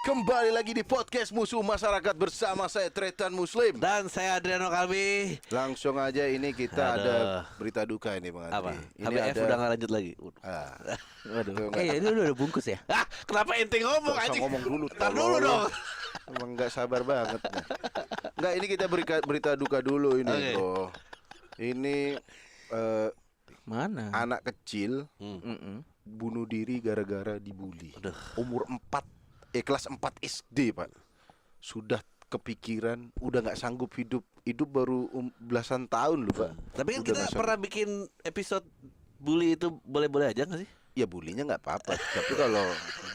Kembali lagi di podcast Musuh Masyarakat bersama saya Tretan Muslim dan saya Adriano Kalbi. Langsung aja ini kita ada berita duka ini Bang Apa? Andri. Ini HBF ada udah nggak lanjut lagi. Waduh. Ini udah bungkus ya? Kenapa ente ngomong aja? Ngomong dulu. Tar dulu dong. Emang nggak sabar banget. Nggak, ini kita berita duka dulu ini, Oke. Bro. Ini Mana? anak kecil bunuh diri gara-gara dibully. Umur 4 kelas 4 SD, Pak. Sudah kepikiran, udah nggak sanggup hidup baru belasan tahun loh, Pak. Tapi kan Udah kita nggak sanggup. pernah bikin episode bully itu boleh-boleh aja nggak sih? Ya bulinya nggak apa-apa. Tapi kalau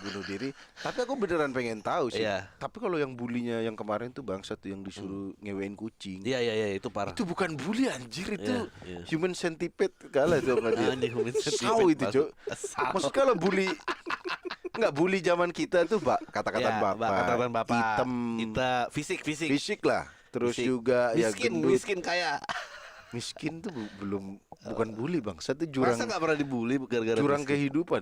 bunuh diri, tapi aku beneran pengen tahu sih. Iya. Tapi kalau yang bulinya yang kemarin tuh bangsat tuh yang disuruh ngewein kucing. Iya itu parah. Itu bukan bully anjir, itu Iya. human centipede kalah tuh sama dia. Anjing, human centipede Saw itu, Cuk. Saw. Maksud kalau bully nggak bully zaman kita tuh, Pak, kata-kata Ya, bapak. kata-kata bapak. Hitam, Kita fisik. fisik lah. Terus Fisik. juga ya gendut. miskin kaya. Miskin tuh bukan bully, Bangsa itu jurang. Masa nggak pernah dibully gara-gara Jurang miskin? kehidupan.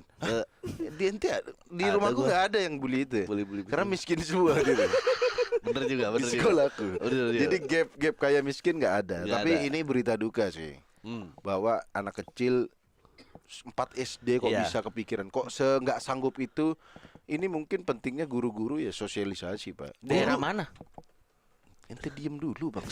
Di ente di Ada rumahku gua. nggak ada yang bully itu. Bully. Karena miskin semua gitu. Bener juga. Di sekolahku. Bener juga. Jadi gap kaya miskin nggak ada. Nggak Tapi ada. ini berita duka sih. Bahwa anak kecil 4 SD kok Iya. bisa kepikiran, kok nggak sanggup itu. Ini mungkin pentingnya guru-guru ya sosialisasi, Pak. Daerah Guru- mana? Ente diem dulu, Bang.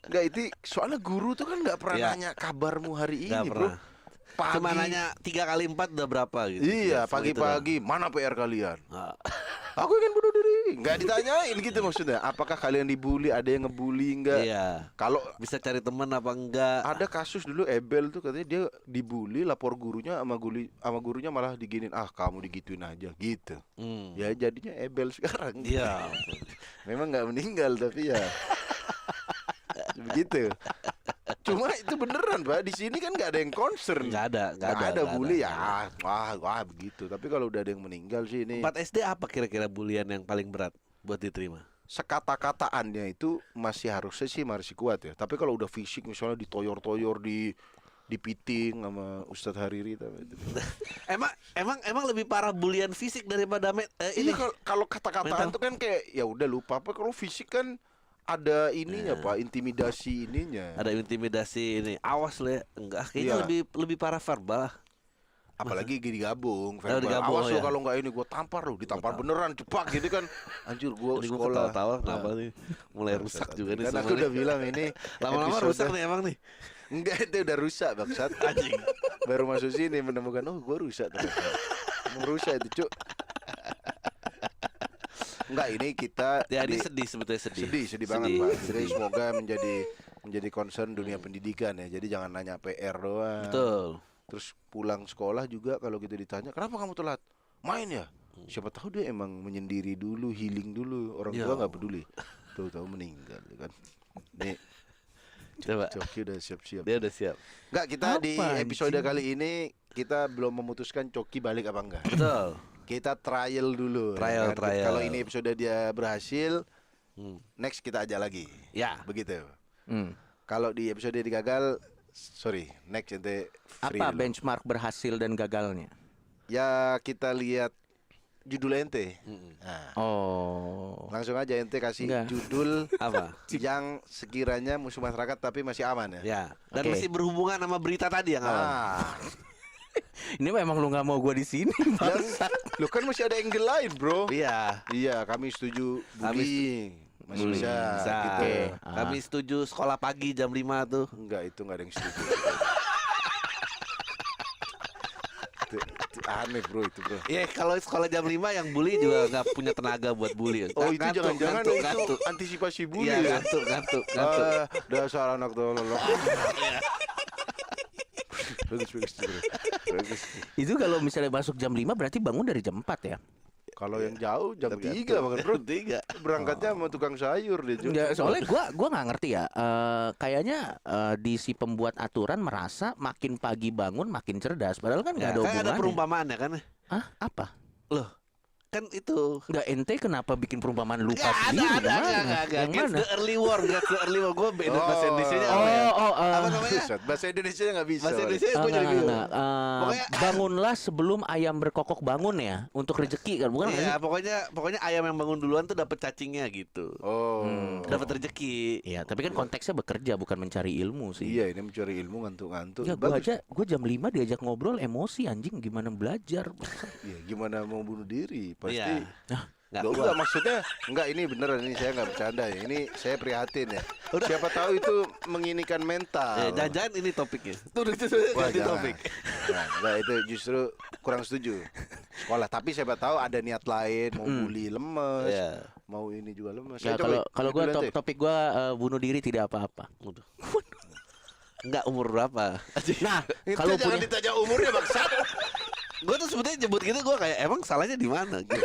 Nggak, itu soalnya guru tuh kan nggak pernah Iya. nanya kabarmu hari Nggak ini, pernah. Bro. Pagi, Cuma nanya 3 kali 4 udah berapa gitu. iya, Ya, cuma gitu pagi-pagi mana PR kalian? doang. Aku ingin bunuh diri. Nggak ditanyain gitu maksudnya. Apakah kalian dibully? Ada yang ngebully nggak? Iya. Kalau Bisa cari teman apa enggak? ada kasus dulu Ebel tuh katanya dia dibully, lapor gurunya sama gurunya malah diginin, kamu digituin aja gitu. Ya jadinya Ebel sekarang. Iya. Memang nggak meninggal tapi ya begitu. Cuma itu beneran, Pak. Di sini kan nggak ada yang concern. Nggak ada bully ya. Wah begitu. Tapi kalau udah ada yang meninggal sih ini 4 SD apa kira-kira bulian yang paling berat buat diterima? sekata-kataannya itu masih harusnya sih masih kuat ya. Tapi kalau udah fisik misalnya ditoyor-toyor di piting sama Ustadz Hariri itu. Emang lebih parah bulian fisik daripada ini. Ini kalau kata-kataan mental. tuh kan kayak ya udah lupa apa, kalau fisik kan ada ininya, Pak, intimidasi ininya. Ada intimidasi ini. Awas lo ya. Enggak, kayaknya Iya. lebih parah verbal. Apalagi digabung, Oh, digabung, awas lo ya. kalau nggak ini gue tampar lo, ditampar beneran cepak gitu kan. Anjir gue Ini gua sekolah. ketawa-tawa kenapa nih? Mulai rusak juga nih Kan aku semuanya. udah bilang ini Lama-lama episode- rusak nih emang nih. Enggak, itu udah rusak bangsat. Anjing. Baru masuk sini menemukan gue rusak ternyata. Emang rusak itu, Cuk. Enggak, ini kita Ya ini sebetulnya sedih. sedih banget, Pak. Jadi semoga menjadi concern dunia pendidikan ya. Jadi jangan nanya PR doang. Betul. Terus pulang sekolah juga kalau kita ditanya, "Kenapa kamu telat?" "Main ya." Siapa tahu dia emang menyendiri dulu, healing dulu. Orang Ya tua nggak Allah. peduli. Tahu-tahu meninggal ya kan. Nih, Coba. Coki udah siap-siap. Dia udah siap. Enggak, kita di Apa, episode anjing? kali ini kita belum memutuskan Coki balik apa enggak. Betul. Kita trial dulu. Trial. Kalau ini episode dia berhasil, next kita ajak lagi. Ya. Begitu. Hmm. Kalau di episode digagal, sorry, next ente free Apa dulu. benchmark berhasil dan gagalnya? Ya kita lihat judul ente. Nah, Oh. langsung aja ente kasih Enggak. judul Apa? yang sekiranya musuh masyarakat tapi masih aman ya. Ya. Dan Oke. masih berhubungan sama berita tadi yang awal. Ah, Ini memang lu nggak mau gua di sini, dan Bang. lu kan masih ada angle lain, Bro. Iya. Iya, kami setuju Kami bullying. Masih Bullying. bisa, Bisa. gitu. Oke. Kami setuju sekolah pagi jam 5 tuh. Enggak, itu enggak ada yang setuju. itu aneh, Bro, itu, Bro. Iya, kalau sekolah jam 5 yang bully juga nggak punya tenaga buat bully. Oh, itu Ngantuk, jangan-jangan ngantuk, itu ngantuk. antisipasi bully Iya, ya. ngantuk. Dasar anak tolol. Bagus, Bro. Bagus. Itu kalau misalnya masuk jam 5 berarti bangun dari jam 4 ya? Kalau yang jauh jam 3 Tergantung. bahkan, Bro. 3. Berangkatnya sama tukang sayur dia juga. Enggak, soalnya gua nggak ngerti ya. Kayaknya di si pembuat aturan merasa makin pagi bangun makin cerdas. Padahal kan nggak ada Kan ada hubungannya. perumpamaan ya kan? Hah? Apa? Loh, kan itu. Enggak, ente kenapa bikin perumpamaan lupa Nggak sendiri? ada, Gimana? nggak. Yang Get mana? the early war, Gue bahasa Indonesia-nya apa ya? Apa namanya? Buset, bahasa Indonesia nggak bisa. Bahasa Pak. Indonesia gue jadi bingung. Pokoknya- Bangunlah sebelum ayam berkokok bangun ya, untuk rezeki kan, bukan? Iya, pokoknya ayam yang bangun duluan tuh dapat cacingnya gitu. Oh. Dapat rezeki. Iya, tapi kan konteksnya bekerja bukan mencari ilmu sih. Iya, ini mencari ilmu ngantuk-ngantuk. Ya, gue jam 5 diajak ngobrol emosi anjing, gimana belajar? Iya, gimana mau bunuh diri? Pasti. Iya. Nggak Loh, kuat. enggak, maksudnya enggak, ini beneran, ini saya nggak bercanda ya. Ini saya prihatin ya. Siapa tahu itu menginikan mental. Jangan-jangan ini topiknya. Wah, Ganti jangan. topik. Nah, enggak, itu justru kurang setuju. Sekolah, tapi siapa tahu ada niat lain, mau bully lemes, Iya. mau ini juga lemes. Ya, Ayo, kalau gue dulu nanti. topik gue bunuh diri tidak apa-apa. Waduh. Enggak, umur berapa? Nah, Itu kalau jangan punya ditanya umurnya, bangsat. Gue tuh sebetulnya nyebut gitu gue kayak emang salahnya di mana gitu.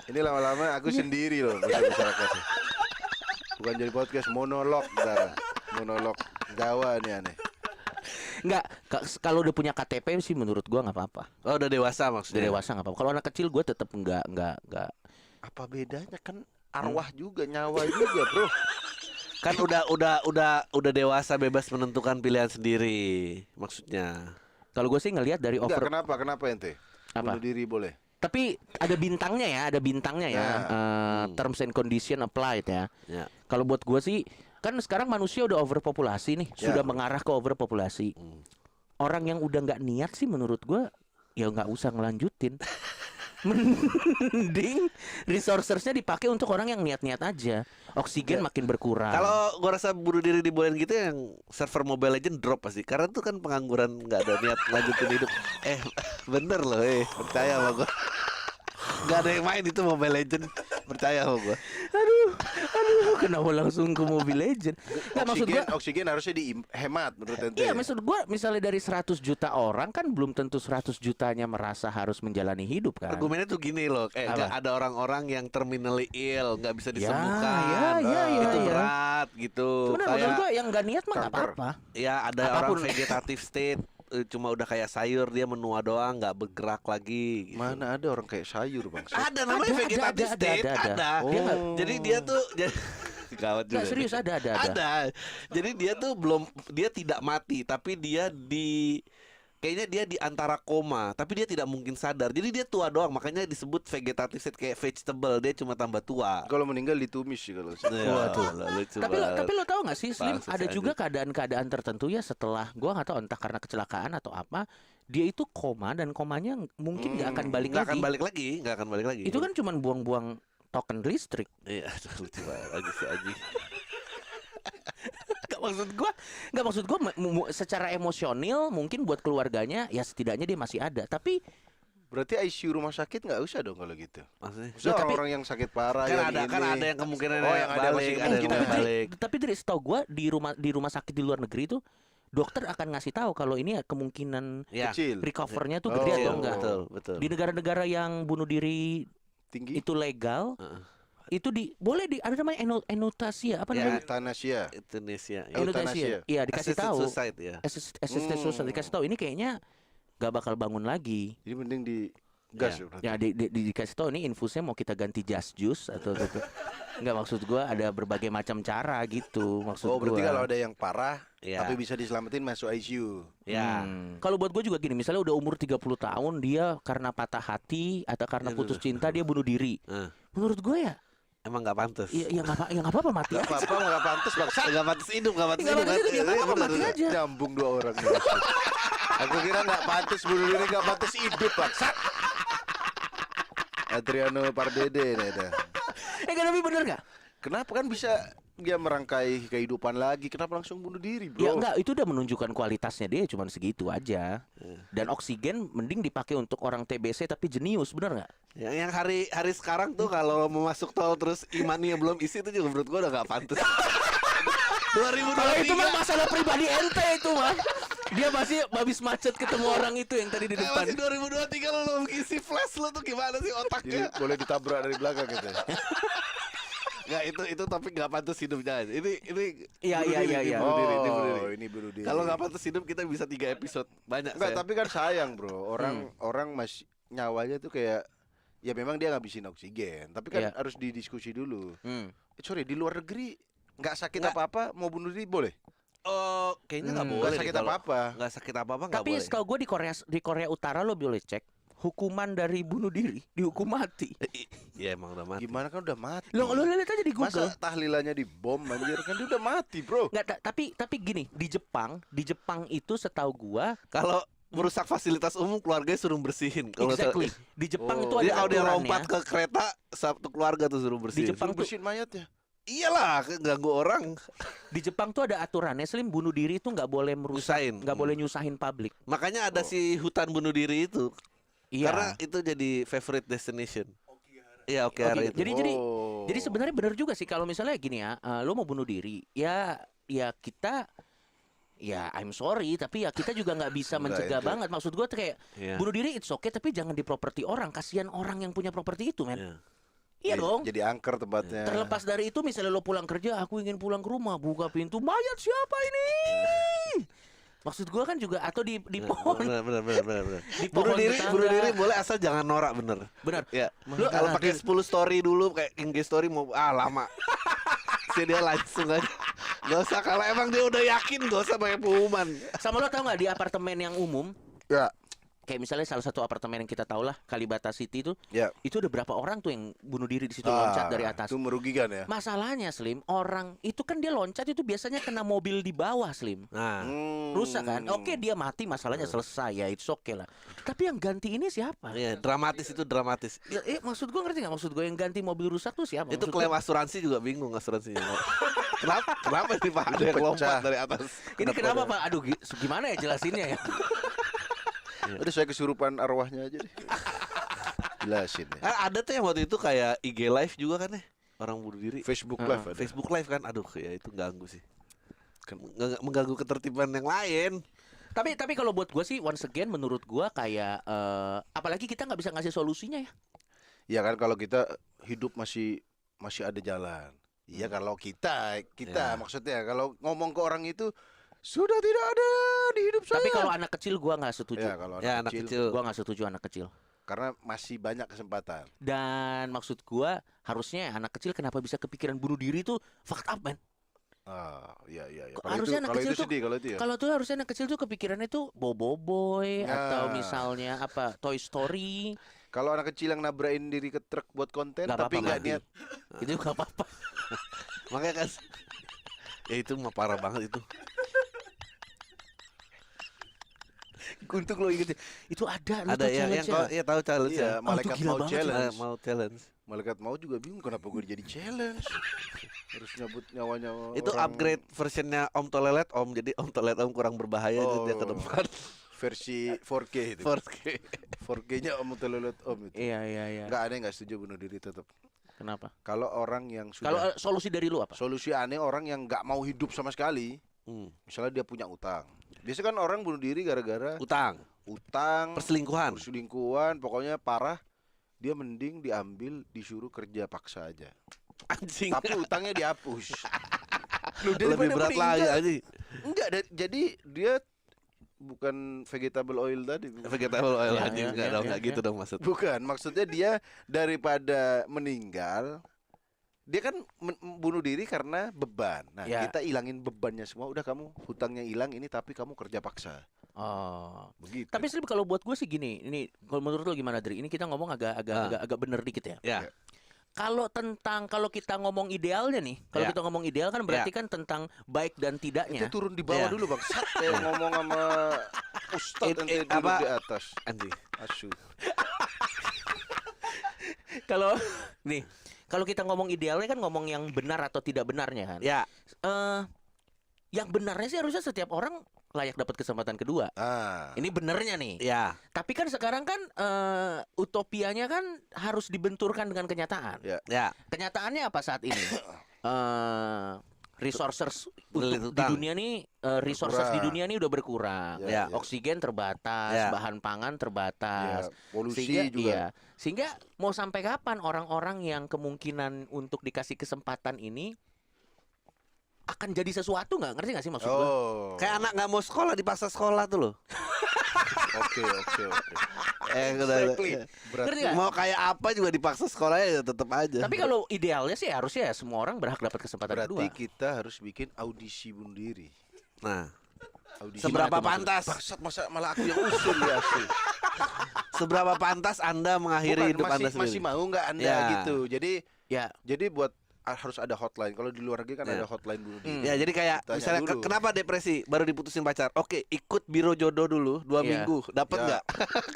Ini lama-lama aku sendiri loh masyarakat. Bukan jadi podcast monolog, Dara. Monolog Jawa nih aneh. Enggak, kalau udah punya KTP sih menurut gua nggak apa-apa. Oh, udah dewasa Udah maksudnya. dewasa nggak apa-apa. Kalau anak kecil gua tetap enggak. Apa bedanya, kan arwah juga, nyawa juga, Bro. Kan udah dewasa, bebas menentukan pilihan sendiri maksudnya. Kalau gue sih ngelihat dari Enggak, over. kenapa ente? Apa? Bunuh diri boleh. Tapi ada bintangnya ya, terms and condition applied ya. Ya. Kalau buat gue sih, kan sekarang manusia udah overpopulasi nih, Ya. sudah mengarah ke overpopulasi. Orang yang udah nggak niat sih menurut gue, ya nggak usah ngelanjutin. Mending resourcesnya dipakai untuk orang yang niat-niat aja. Oksigen makin berkurang. Kalau gue rasa bunuh diri dibolehin gitu, yang server Mobile Legend drop pasti. Karena tuh kan pengangguran, nggak ada niat lanjutin hidup. Bener loh, percaya sama gue. Nggak ada yang main itu Mobile Legend, percaya sama gue. Aduh, kenapa langsung ke Mobile Legend? Nggak, maksud gua, Oksigen harusnya dihemat menurut ente. iya, maksud gua misalnya dari 100 juta orang kan belum tentu 100 jutanya merasa harus menjalani hidup kan. Argumennya tuh gini loh, nggak ada orang-orang yang terminally ill, nggak bisa Ya, disembuhkan, ya, itu ya. berat gitu. Sebenarnya menurut gua yang nggak niat mah nggak kanker. apa-apa. Ya ada Apapun. orang vegetative state, cuma udah kayak sayur, dia menua doang, nggak bergerak lagi. Gitu. Mana ada orang kayak sayur, Bang? Ada namanya Ada, vegetative ada, state, ada. ada. Dia nggak- Jadi dia tuh gawat juga. Nggak, serius ada. Ada. Jadi dia tuh dia tidak mati, tapi kayaknya dia di antara koma, tapi dia tidak mungkin sadar. Jadi dia tua doang, makanya disebut vegetative state, kayak vegetable, dia cuma tambah tua. Kalau meninggal ditumis sih kalau. Waduh, lucu banget. Tapi lo tau gak sih, Slim, Bangsa ada si juga keadaan-keadaan tertentu ya setelah, gua nggak tahu entah karena kecelakaan atau apa, dia itu koma dan komanya mungkin nggak akan balik Nggak lagi. nggak akan balik lagi. Itu kan cuman buang-buang token listrik. Iya, lucu banget lagi si Aji. Gak maksud gua secara emosional mungkin buat keluarganya ya setidaknya dia masih ada. Tapi Berarti ICU rumah sakit nggak usah dong kalau gitu. Maksudnya? Maksudnya tapi- orang-orang yang sakit parah Kan yang ada ini. kan ada yang kemungkinan Oh, yang ada masih balik, ada yang kemungkinan. nggak balik. tapi dari setahu gua di rumah sakit di luar negeri itu dokter akan ngasih tahu kalau ini ya kemungkinan Ya, Kecil. recovernya tuh Oh, gede betul, atau enggak. betul. Di negara-negara yang bunuh diri Tinggi. itu legal, Heeh. itu boleh ada namanya enotasia apa Ya. namanya? Euthanasia. Indonesia. Euthanasia. Iya, dikasih Assisted tahu. suicide ya. Assisted suicide dikasih tahu ini kayaknya gak bakal bangun lagi. Jadi mending di gas Ya. ya berarti. Ya dikasih tahu ini infusnya mau kita ganti just juice atau enggak, maksud gua ada berbagai macam cara gitu maksud Oh, berarti gua. kalau ada yang parah Ya. tapi bisa diselamatin masuk ICU. Ya. Kalau buat gue juga gini, misalnya udah umur 30 tahun dia karena patah hati atau karena putus cinta dia bunuh diri. Eh, Menurut gue ya, Emang nggak pantas. ya nggak apa-apa mati Gak aja. apa-apa, gak pantas bang. Nggak pantas hidup, nggak pantas Nggak hidup. pantas hidup, ya nggak apa-apa, Bener, mati bener. aja. Nyambung dua orang nih. Aku kira gak pantas bunuh diri, gak pantas hidup bang. Adriano Pardede nih ada. Tapi bener nggak? Kenapa kan bisa dia merangkai kehidupan lagi? Kenapa langsung bunuh diri bro? Ya enggak, itu udah menunjukkan kualitasnya dia cuma segitu aja. Dan oksigen mending dipakai untuk orang TBC tapi jenius, bener nggak? Yang hari sekarang tuh kalau mau masuk tol terus imannya belum isi itu juga menurut gua udah nggak pantas. 2023. Kalau itu mah masalah pribadi ente itu mah. Dia pasti habis macet ketemu orang itu yang tadi di depan. Masih 2023 lo isi flash lo tuh gimana sih Jadi otaknya? boleh ditabrak dari belakang gitu. Nggak, itu topik nggak pantas hidup, jangan. Ini Iya, bunuh iya, diri, iya, ini iya. bunuh diri, ini bunuh Oh, diri. ini bunuh diri. Kalau nggak pantas hidup kita bisa 3 episode banyak. Enggak, saya. tapi kan sayang bro. Orang masih nyawanya tuh kayak ya memang dia ngabisin oksigen, tapi kan Iya. harus didiskusi dulu. Hmm. Sorry, di luar negeri nggak sakit Nggak. apa-apa mau bunuh diri boleh? Oh, kayaknya nggak Hmm. boleh. Nggak sakit deh kalau- apa-apa. Nggak sakit apa-apa nggak Tapi boleh. setahu gue di Korea Utara lo boleh cek hukuman dari bunuh diri dihukum mati. Iya emang udah mati. Gimana kan udah mati. Lo lihat aja di Google. Masa tahlilannya dibom anjir kan dia udah mati, Bro. Nggak, tapi gini, di Jepang itu setahu gua Kalau merusak fasilitas umum keluarganya suruh bersihin. Kalau exactly. Di Jepang Oh. itu ada dia kalau dia aturannya. lompat ke kereta satu keluarga tuh suruh bersihin. Jepang Suruh bersihin mayatnya. Iyalah, ganggu orang. Di Jepang tuh ada aturannya, Slim, bunuh diri itu nggak boleh merusak, Nyusahin. nggak boleh nyusahin publik. Makanya ada Oh. si hutan bunuh diri itu. Iya. Karena itu jadi favorite destination. Iya, oke. Oke, itu. Oh. jadi sebenarnya benar juga sih kalau misalnya gini ya, lo mau bunuh diri, ya kita, ya I'm sorry, tapi ya kita juga nggak bisa Enggak, mencegah itu. banget. Maksud gua tuh kayak Iya. bunuh diri it's okay, tapi jangan di properti orang, kasihan orang yang punya properti itu, men. Iya. Iya dong. Jadi angker tempatnya. Terlepas dari itu, misalnya lo pulang kerja, aku ingin pulang ke rumah, buka pintu, mayat siapa ini? Maksud gua kan juga atau di pohon, Benar. di Bunuh pohon diri, tetangga. bunuh diri boleh asal jangan norak bener. Benar. Ya. Lu- Kalau ah, pakai 10 story dulu kayak IG story mau lama. Si dia langsung aja. Gak usah kalau emang dia udah yakin gak usah pakai pengumuman. Sama lo tau nggak di apartemen yang umum, Ya, kayak misalnya salah satu apartemen yang kita tahu lah, Kalibata City ya. itu udah berapa orang tuh yang bunuh diri di situ loncat dari atas. Itu merugikan ya. Masalahnya Slim, orang itu kan dia loncat itu biasanya kena mobil di bawah, Slim. Nah, Rusak kan? Oke, dia mati, masalahnya selesai ya, it's okay lah. Tapi yang ganti ini siapa? iya dramatis itu dramatis. Ya, maksud gua ngerti nggak? Maksud gua yang ganti mobil rusak tuh siapa? Itu Maksud klaim gua, asuransi juga bingung asuransinya. Kenapa nih Pak ada yang Pecah. lompat dari atas? ini kenapa Pak? Aduh, gimana ya jelasinnya ya? Udah saya kesurupan arwahnya aja deh. Jelasin ya. Ada tuh yang waktu itu kayak IG live juga kan ya orang bunuh diri. Facebook Live ada. Facebook live kan, aduh ya itu ganggu sih. Mengganggu ketertiban yang lain. Tapi kalau buat gua sih, once again, menurut gua kayak apalagi kita nggak bisa ngasih solusinya ya. Ya kan kalau kita hidup masih ada jalan. Iya kalau kita Ya. maksudnya kalau ngomong ke orang itu sudah tidak ada di hidup saya. Tapi kalau anak kecil gua nggak setuju. ya kalau Ya anak anak kecil, kecil. Gua nggak setuju anak kecil. karena masih banyak kesempatan. Dan maksud gua harusnya anak kecil kenapa bisa kepikiran bunuh diri itu fucked up, man. Ah, iya. Kok Kalau harusnya itu, anak kalau kecil itu tuh- sedih kalau itu ya. Kalau tuh harusnya anak kecil tuh kepikirannya tuh Boboiboy Nah. atau misalnya apa Toy Story. Kalau anak kecil yang nabrain diri ke truk buat konten Nggak tapi apa-apa, nggak mati. niat. Itu gak apa-apa. Makanya kan ya itu mah parah banget itu. Untuk lo inget itu ada Ada yang kau ya tahu challenge Iya, ya. malaikat gila mau banget, challenge. Mau challenge. Malaikat mau juga bingung kenapa gue jadi challenge. Harus nyabut nyawanya Itu orang upgrade versionnya Om Toilet Om. Jadi Om Toilet Om kurang berbahaya jadi dia ke Oh. depan. versi 4K itu. 4K. 4K-nya Om Telelet Om itu. Iya. Enggak ada yang nggak setuju bunuh diri tetap. Kenapa? Kalau orang yang Kalau sudah solusi dari lu apa? solusi aneh orang yang nggak mau hidup sama sekali. Misalnya dia punya utang. Biasa kan orang bunuh diri gara-gara Utang, utang, perselingkuhan. perselingkuhan, pokoknya parah. Dia mending diambil disuruh kerja paksa aja. Anjing. Tapi utangnya dihapus. Lebih berat lagi anjing. Enggak, jadi dia bukan vegetable oil tadi. Vegetable oil Ya, anjing ya, enggak ya, dong, ya, enggak ya. gitu dong maksud. Bukan, maksudnya dia daripada meninggal, dia kan bunuh diri karena beban. Nah, Ya. kita ilangin bebannya semua. Udah kamu hutangnya hilang ini, tapi kamu kerja paksa. Oh. Begitu. Tapi Slim, kalau buat gue sih gini, ini kalau menurut lo gimana, Dri? Ini kita ngomong agak bener dikit ya. Ya. Kalau kita ngomong idealnya nih, kalau Ya. kita ngomong ideal kan berarti kan tentang baik dan itu tidaknya. turun di bawah Ya. dulu, Bang. Sat, kayak ngomong sama ustadz nanti duduk apa? di atas. Anjing. Asu. Kalau nih, kalau kita ngomong idealnya kan ngomong yang benar atau tidak benarnya kan. Ya. Yang benarnya sih harusnya setiap orang layak dapat kesempatan kedua. Ah. Ini benernya nih. Ya. Tapi kan sekarang kan utopianya kan harus dibenturkan dengan kenyataan. Ya. Ya. Kenyataannya apa saat ini? Resources Beli di utang. dunia nih, resources Berkurang. di dunia nih udah berkurang. Ya. Oksigen terbatas, Ya. bahan pangan terbatas. Ya, polusi Sehingga, juga. iya. Sehingga mau sampai kapan orang-orang yang kemungkinan untuk dikasih kesempatan ini akan jadi sesuatu nggak? Ngerti nggak sih maksud gua? Oh. Kayak anak nggak mau sekolah dipaksa sekolah tuh loh. Oke. Exactly. Ngerti nggak? Mau kayak apa juga dipaksa sekolahnya ya tetap aja. Tapi kalau idealnya sih harusnya ya semua orang berhak dapat kesempatan Berarti kedua. kita harus bikin audisi bunuh diri. Nah, Audisi seberapa mana tuh pantas? Bangsat, masa malah aku yang usul ya sih. Seberapa pantas Anda mengakhiri hidup Anda sendiri? masih mau nggak Anda Ya. gitu. Ya, Jadi buat harus ada hotline. Kalau di luar negeri kan Ya. ada hotline bunuh diri. Ya jadi kayak Tanya misalnya dulu. kenapa depresi baru diputusin pacar? Oke, ikut biro jodoh dulu 2 Iya. minggu, dapat Ya. nggak?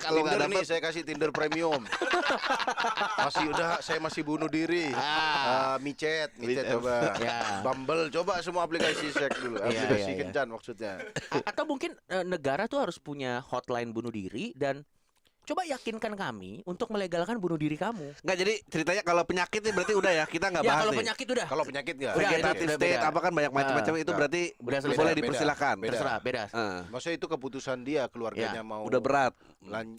Kalau nggak Tinder nih dapat, saya kasih Tinder premium. Saya masih bunuh diri. Micet coba. Ya. Bumble coba semua aplikasi seks dulu. Iya, Aplikasi iya, iya. kencan maksudnya. atau mungkin negara tuh harus punya hotline bunuh diri dan coba yakinkan kami untuk melegalkan bunuh diri kamu. nggak jadi ceritanya kalau penyakit nih berarti udah ya kita nggak Ya bahas kalau nih. penyakit udah. Kalau penyakit nggak? Udah, Vegetative udah state beda. apa kan banyak macam-macam itu Nggak. berarti Udah selesai. boleh Beda, dipersilakan. beda. Terserah, beda. Maksudnya itu keputusan dia keluarganya Ya, mau Udah berat.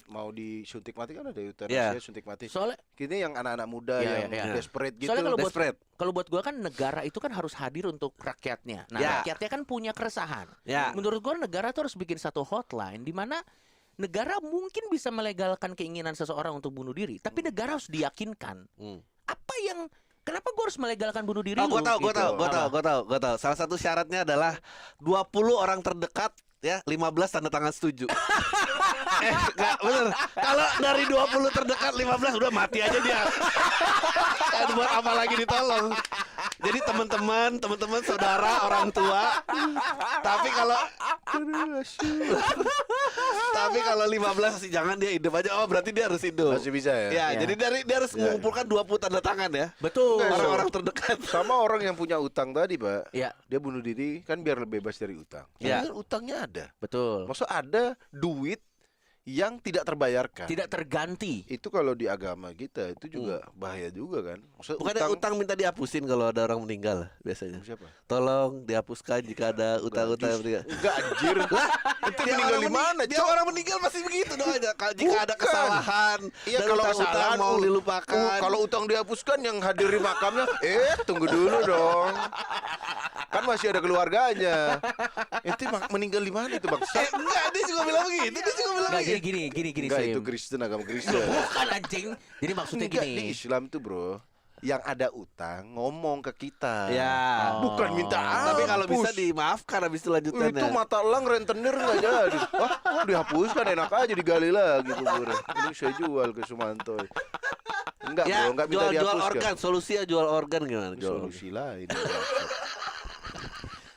mau disuntik mati kan ada Ya. euthanasia suntik mati. Soalnya Kini yang anak-anak muda Ya, yang ya, ya. desperate gitu. Soalnya Desperate. kalau buat gua kan negara itu kan harus hadir untuk rakyatnya. Nah, Ya. rakyatnya kan punya keresahan. Ya. Menurut gua negara tuh harus bikin satu hotline di mana negara mungkin bisa melegalkan keinginan seseorang untuk bunuh diri, tapi negara harus diyakinkan. Hmm. Apa yang kenapa gua harus melegalkan bunuh diri Oh, lu? gue gitu? tahu. Apa? Salah satu syaratnya adalah 20 orang terdekat ya 15 tanda tangan setuju. Enggak bener. Kalau dari 20 terdekat 15 udah mati aja dia. Kan buat apa lagi ditolong? Jadi teman-teman, saudara, orang tua. Tapi kalau 15 sih jangan dia hidup aja. Oh, berarti dia harus hidup. Masih bisa ya? Ya, Ya. jadi dia harus mengumpulkan 20 tanda tangan ya. Betul. Enggak, Orang-orang terdekat. Sama orang yang punya utang tadi, Pak. Ya, Dia bunuh diri kan biar lebih bebas dari utang. Ya. Kan utangnya ada. betul. Maksud ada duit yang tidak terbayarkan. Tidak terganti. Itu kalau di agama kita itu juga bahaya juga kan. Maksud Bukan utang minta dihapusin kalau ada orang meninggal biasanya. siapa? Tolong dihapuskan jika ada utang-utang yang meninggal. Enggak anjir. Itu Dia meninggal orang di mana? Dia orang meninggal pasti begitu dong aja. Jika ada Bukan. kesalahan Iya dan kalau utang-utang kesalahan mau dilupakan. kalau utang dihapuskan yang hadir di makamnya, tunggu dulu dong. Kan masih ada keluarganya. Itu meninggal di mana itu, Bang? Enggak, dia juga bilang begitu. Dia juga bilang Enggak, begitu. jadi gini Enggak, Slim. itu Kristen, agama Kristen. Bukan anjing. Jadi maksudnya Enggak, di gini. Islam tuh, Bro, yang ada utang ngomong ke kita. Ya. Bukan minta Tapi kalau hapus. bisa dimaafkan habis itu lanjutannya. Itu mata elang rentenir nggak jadi. Wah, dihapuskan enak aja digali lagi kuburnya. Ini saya jual ke Sumanto. Enggak, Ya, Bro, enggak minta jual dihapuskan. organ. Solusinya jual organ gimana? Jual organ. Solusi lain.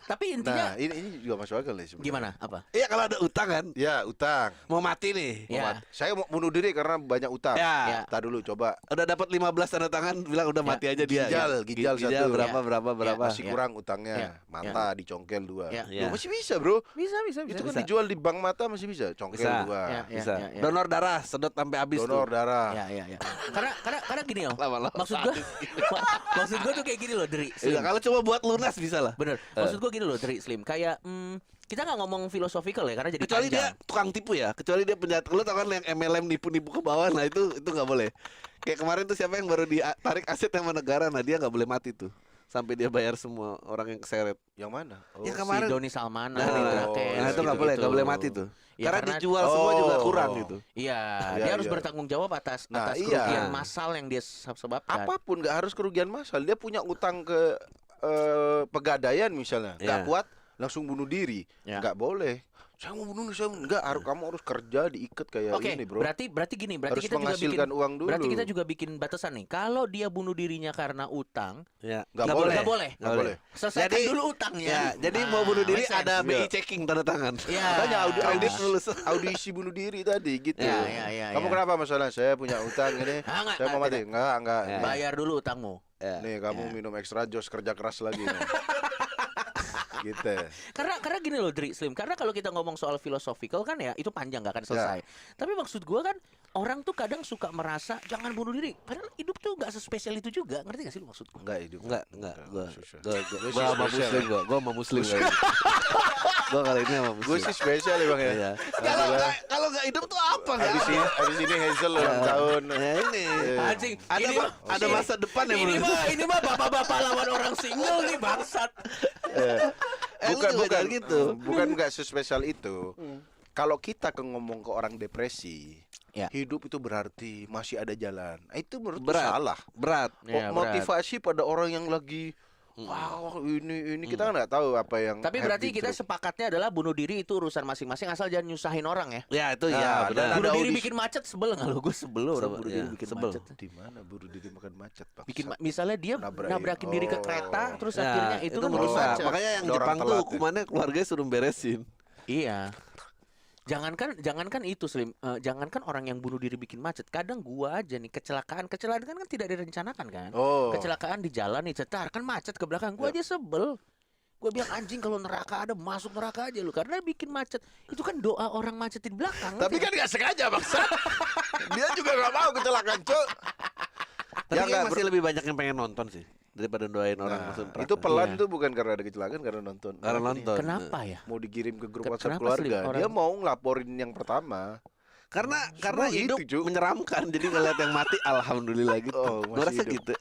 Tapi intinya Nah, ini juga masuk akal nih sebenarnya. gimana? Apa? Iya kalau ada utang kan. Ya, utang. Mau mati nih. Ya. Saya mau bunuh diri karena banyak utang. Ya. Tar dulu coba. Udah dapat 15 tanda tangan bilang udah Ya. mati aja dia. Ginjal satu. berapa Ya. berapa. Masih Ya. kurang utangnya. Ya. Mata dicongkel 2. Ya. Ya. Masih bisa, Bro. Bisa. Itu kan Bisa. dijual di bank mata masih bisa. Congkel Bisa. 2. Ya. Bisa. ya. Donor darah sedot sampai habis Donor tuh. darah. Ya. Karena gini loh. Lama-lama Maksud gua maksud gua tuh kayak gini loh, Dri. Iya, Slim. kalau coba buat lunas bisa lah. Bener. Maksud gua gini loh, Dri, Slim. Kayak kita nggak ngomong filosofikal ya karena jadi Kecuali panjang. dia tukang tipu ya, kecuali dia penjahat. Lu tau kan yang MLM nipu-nipu ke bawah, nah itu nggak boleh. Kayak kemarin tuh siapa yang baru ditarik aset sama negara, nah dia nggak boleh mati tuh sampai dia bayar semua orang yang keseret. Yang mana? Oh. Ya, Si kemarin. Doni Salmanan, Nah, Indra oh, Kents, Nah itu nggak gitu-gitu. boleh mati tuh. Ya, karena karena- dijual semua juga Oh. kurang gitu. Iya, Iya, dia harus iya. bertanggung jawab atas Nah, kerugian iya. massal yang dia sebabkan. Apapun nggak harus kerugian massal. Dia punya utang ke pegadaian misalnya, nggak Ya. kuat langsung bunuh diri, Ya. nggak boleh. Saya mau bunuh, kamu harus kerja diikat kayak Oke, ini, Bro. berarti gini, berarti Harus kita juga bikin menghasilkan uang dulu. berarti kita juga bikin batasan nih. Kalau dia bunuh dirinya karena utang, Ya, Nggak nggak boleh. boleh. Nggak boleh. Selesaikan Jadi- dulu utangnya. Ya, jadi mau bunuh diri make sense. ada BI Iya. checking tanda tangan. Iya. Makanya Kredit lulus. audisi bunuh diri tadi gitu. Ya, Kamu ya. kenapa masalah? Saya punya utang ini. Ah, enggak, Saya mau enggak, mati. Enggak. Ya. Bayar dulu utangmu. Ya. Nih, kamu minum extra jos, kerja keras lagi nih. Gitu. Karena gini loh, Dri, Slim. Karena kalau kita ngomong soal filosofikal kan ya itu panjang nggak akan selesai. Tapi maksud gua kan orang tuh kadang suka merasa jangan bunuh diri. Padahal hidup tuh nggak sespesial itu juga. Ngerti gak sih lu maksudku? Enggak hidup. Enggak. Gua Susah. sama spesial. muslim gua sama muslim kali ini. Gua kali ini sama muslim. Gue sih spesial ya, Bang ya. Iya. Alhamdulillah. Kalau nggak hidup tuh apa nggak Habis ada. ini, Hazel ulang tahun. Ya ini. Anjing, Ada ini mah- ada ini- masa depan ya Ini menurut. mah bapak-bapak lawan orang single nih bangsat. Lu juga jangan gitu. Bukan nggak sespesial itu. Kalau kita ngomong ke orang depresi, Ya. Hidup itu berarti masih ada jalan. Itu menurut Berat. salah. Berat. Ya, berat. Motivasi pada orang yang lagi wow ini kita kan nggak tahu apa yang Tapi berarti have been kita through. sepakatnya adalah bunuh diri itu urusan masing-masing asal jangan nyusahin orang ya. Ya itu Nah, ya dan benar. ada Bunuh diri audisi. bikin macet sebel nggak lo? Gue sebel loh orang Sebel, bunuh diri ya, bikin sebel. macet. Di mana bunuh diri makan macet, Pak? Bikin misalnya dia Nabrakin. nabrakin diri ke kereta Oh. terus Ya, akhirnya itu kan bikin merusak. macet. Makanya yang Ada orang Jepang tuh telat ya. hukumannya keluarganya suruh beresin. Iya. Jangankan itu Slim, jangankan orang yang bunuh diri bikin macet. Kadang gua aja nih kecelakaan kan tidak direncanakan kan. Oh. Kecelakaan di jalan nih cetar kan macet ke belakang. Gua aja sebel. Gua bilang anjing kalau neraka ada masuk neraka aja lu karena bikin macet. Itu kan doa orang macet di belakang. Tapi kan nggak sengaja bangsa. Dia juga nggak mau kecelakaan, Cuk. Tapi Ya, kayaknya nggak, masih lebih banyak yang pengen nonton sih daripada doain orang Nah, masuk neraka. itu pelan Iya. tuh bukan karena ada kecelakaan, karena nonton. Karena Ini nonton. Kenapa ya? mau dikirim ke grup Ke- WhatsApp kenapa sih keluarga. orang- Dia mau ngelaporin yang pertama. Karena Semua hidup gitu, Cuk. menyeramkan jadi ngeliat yang mati alhamdulillah gitu. Oh, Gua masih rasa hidup. gitu.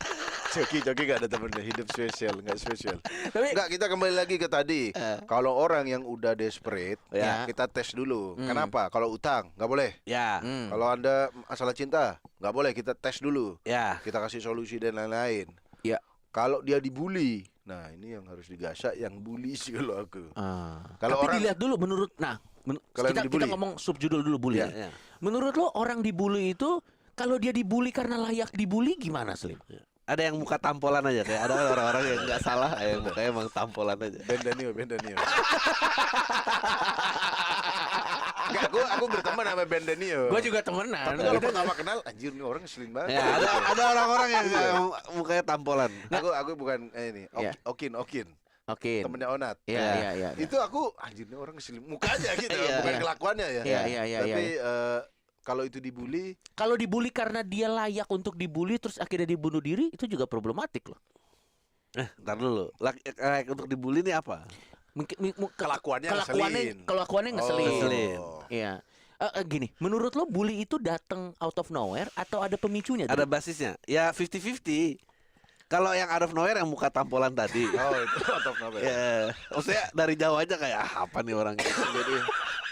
Coki gak ada temennya, hidup spesial, nggak spesial. Tapi Enggak, kita kembali lagi ke tadi. Kalau orang yang udah desperate, Ya. kita tes dulu. Kenapa? Kalau utang, nggak boleh. Ya. Kalau Anda masalah cinta, nggak boleh. Kita tes dulu. Ya. Kita kasih solusi dan lain-lain. ya. Kalau dia dibully, nah ini yang harus digasak, yang bully sih kalau aku. Kalau Tapi orang- dilihat dulu menurut Kalau kita yang dibully. ngomong subjudul dulu bully. Ya, ya. Menurut lo orang dibully itu kalau dia dibully karena layak dibully gimana Slim? Ada yang muka tampolan aja kayak ada orang-orang yang nggak salah yang mukanya emang tampolan aja. Ben Daniel. Enggak, aku berteman sama Ben Daniel. Gue juga temenan. Tapi kalau pertama kenal, anjir nih orang ngeselin banget. Ya, ada orang-orang yang emang mukanya tampolan. Aku bukan ini, Iya. Okin, Oke. temennya Onat. Iya, iya. Itu aku anjir nih orang ngeselin mukanya gitu, Iya, bukan iya. kelakuannya ya. Iya. Tapi kalau itu dibully, Kalau dibully karena dia layak untuk dibully terus akhirnya dibunuh diri itu juga problematik loh. Ntar dulu. Layak untuk dibully ini apa? kelakuannya kelakuannya ngeselin. Ngeselin. Iya. Gini, menurut lo bully itu datang out of nowhere atau ada pemicunya? Ada Dri? basisnya. Ya 50-50. Kalau yang out of nowhere yang muka tampolan tadi. Oh, itu atau kenapa ya? Ya, maksudnya dari jauh aja kayak apa nih orang gitu. Jadi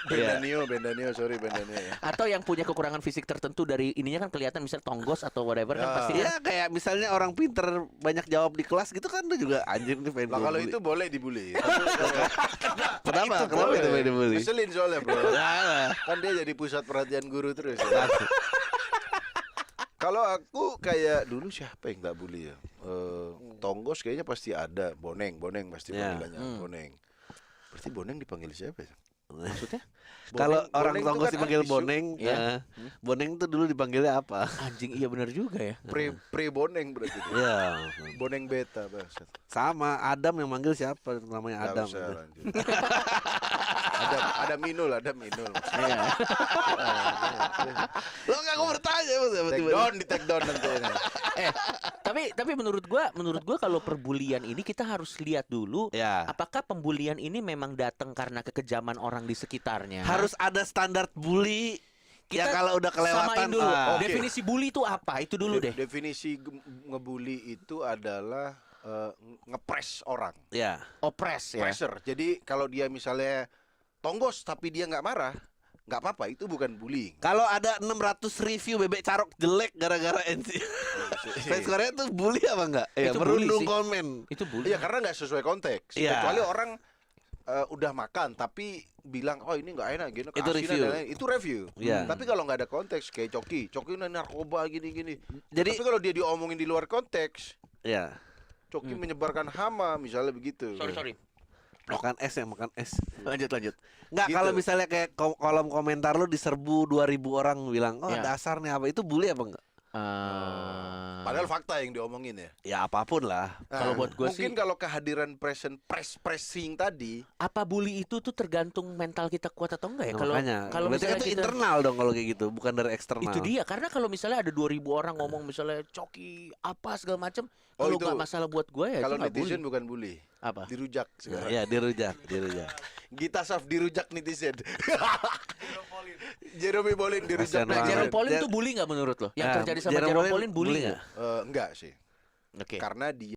Iya. Ben Daniel, sorry Ben Daniel ya. Atau yang punya kekurangan fisik tertentu dari ininya kan kelihatan misalnya tonggos atau whatever kan Ya. pasti kan. Iya kayak misalnya orang pinter banyak jawab di kelas gitu kan tuh juga anjing nih pengen Lah gua kalau bully. itu boleh dibully. Tapi Kenapa boleh. itu pengen dibully? Ngeselin soalnya, Bro. Nah, Kan dia jadi pusat perhatian guru terus ya. Kalau aku kayak dulu siapa yang nggak bully ya? Tonggos kayaknya pasti ada. Boneng pasti Ya. panggilannya Boneng. Berarti Boneng dipanggil siapa ya? Maksudnya kalau orang Boneng tuh Tonggos kan dipanggil artis, Boneng, Iya. Boneng tuh dulu dipanggilnya apa? anjing iya benar juga ya. Pre Boneng berarti. dia. Iya, Boneng beta bangsat. sama Adam yang manggil siapa namanya Nggak Adam. usah, lanjut. ada Minul. Iya. Lo nggak aku bertanya Take down nanti. Tapi menurut gua kalau perbulian ini kita harus lihat dulu Ya. apakah pembulian ini memang datang karena kekejaman orang di sekitarnya. Harus ada standar bully. kita Ya kalau udah kelewatan samain dulu. ah. Oke. Definisi bully itu apa? Itu dulu deh. Definisi ngebully itu adalah ngepres orang. Ya. Opres ya. Pressure. Jadi kalau dia misalnya tonggos tapi dia nggak marah, nggak apa-apa, itu bukan bullying. Kalau ada 600 review bebek carok jelek gara-gara NC. Fans Korea tuh bully apa enggak? Ya, Itu bully merundung sih. komen. Itu bully. Iya, karena nggak sesuai konteks. Iya. Kecuali orang udah makan tapi bilang oh ini nggak enak gini, Itu asin review. dan lain-lain. Itu review. Iya. Tapi kalau nggak ada konteks kayak Coki ini narkoba gini. Jadi- tapi kalau dia diomongin di luar konteks, Ya. Coki menyebarkan hama misalnya begitu. Sorry. Makan es ya, makan es. Lanjut. Enggak, Gitu. kalau misalnya kayak kolom komentar lu diserbu 2000 orang bilang, "Oh, Ya. dasar nih apa?" Itu bully apa enggak? Padahal fakta yang diomongin ya. Ya apapun lah. Kalau buat gua mungkin sih- kalau kehadiran pressing tadi, apa bully itu tuh tergantung mental kita kuat atau enggak ya? Nah, Kalau makanya, kalau berarti misalnya itu kita internal dong kalau kayak gitu, bukan dari eksternal. itu dia karena kalau misalnya ada 2000 orang ngomong misalnya Coki apa segala macam, Oh, kalau itu- nggak masalah buat gue ya kalau itu nggak netizen bully. bukan bully, Apa? dirujak sekarang. Ya, dirujak. Gita Saf dirujak netizen. Jeremy Bolin dirujak Kasihan Nah, banget. Jerome Pauline Dia- tuh bully nggak menurut lo? Yang Nah, terjadi sama Jerome Jerome Pauline Pauline bully bully nggak? Enggak sih. Oke. Karena dia